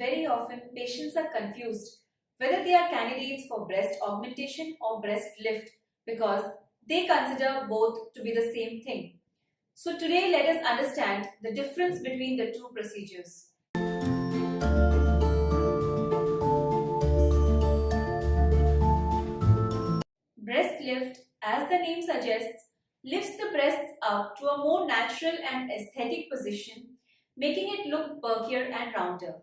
Very often, patients are confused whether they are candidates for breast augmentation or breast lift because they consider both to be the same thing. So today, let us understand the difference between the two procedures. Breast lift, as the name suggests, lifts the breasts up to a more natural and aesthetic position, making it look perkier and rounder.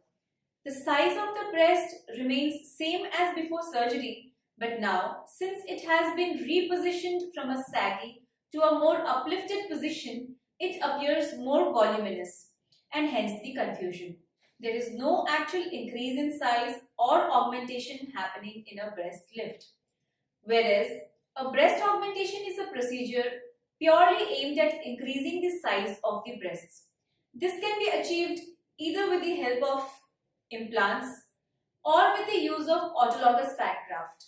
The size of the breast remains same as before surgery, but now, since it has been repositioned from a saggy to a more uplifted position, it appears more voluminous, and hence the confusion. There is no actual increase in size or augmentation happening in a breast lift. Whereas a breast augmentation is a procedure purely aimed at increasing the size of the breasts. This can be achieved either with the help of implants or with the use of autologous fat graft.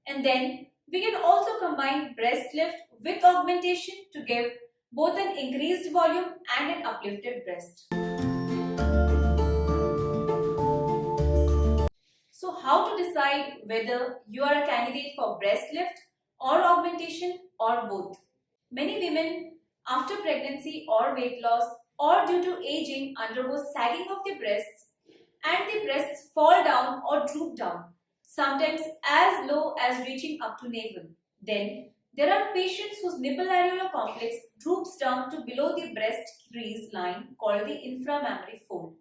And then we can also combine breast lift with augmentation to give both an increased volume and an uplifted breast. So how to decide whether you are a candidate for breast lift or augmentation or both? Many women after pregnancy or weight loss or due to aging undergo sagging of the breasts and the breasts fall down or droop down, sometimes as low as reaching up to navel. Then there are patients whose nipple areolar complex droops down to below the breast crease line called the inframammary fold,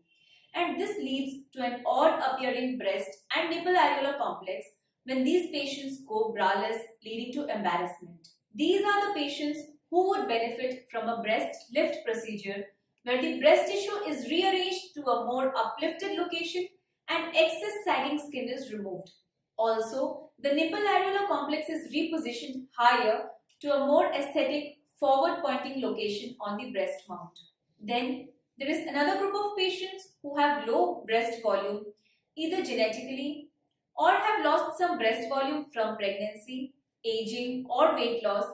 and this leads to an odd appearing breast and nipple areolar complex when these patients go braless, leading to embarrassment. These are the patients who would benefit from a breast lift procedure where the breast tissue is rearranged to a more uplifted location and excess sagging skin is removed. Also, the nipple areolar complex is repositioned higher to a more aesthetic forward pointing location on the breast mount. Then there is another group of patients who have low breast volume either genetically or have lost some breast volume from pregnancy, aging or weight loss,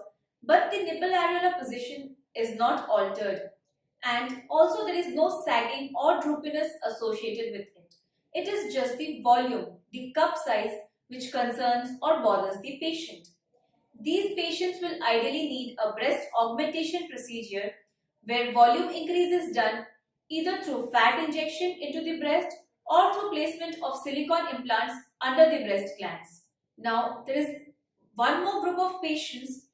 but the nipple areolar position is not altered, and also there is no sagging or droopiness associated with it. It is just the volume, the cup size, which concerns or bothers the patient. These patients will ideally need a breast augmentation procedure where volume increase is done either through fat injection into the breast or through placement of silicone implants under the breast glands. Now, there is one more group of patients,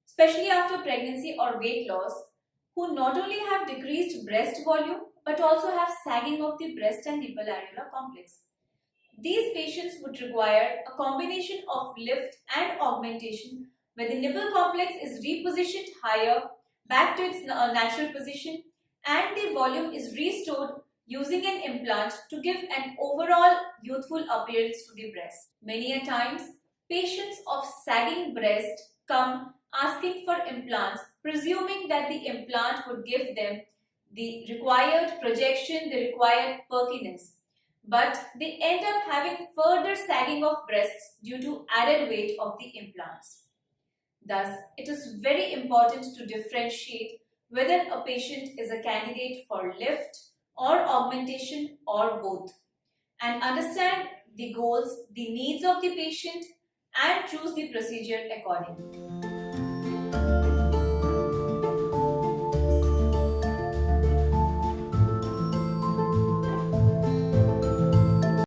especially after pregnancy or weight loss, who not only have decreased breast volume but also have sagging of the breast and nipple areolar complex. These patients would require a combination of lift and augmentation where the nipple complex is repositioned higher back to its natural position and the volume is restored using an implant to give an overall youthful appearance to the breast. Many a times, patients of sagging breast come asking for implants, presuming that the implant would give them the required projection, the required perkiness. But they end up having further sagging of breasts due to added weight of the implants. Thus, it is very important to differentiate whether a patient is a candidate for lift or augmentation or both, and understand the goals, the needs of the patient and choose the procedure accordingly.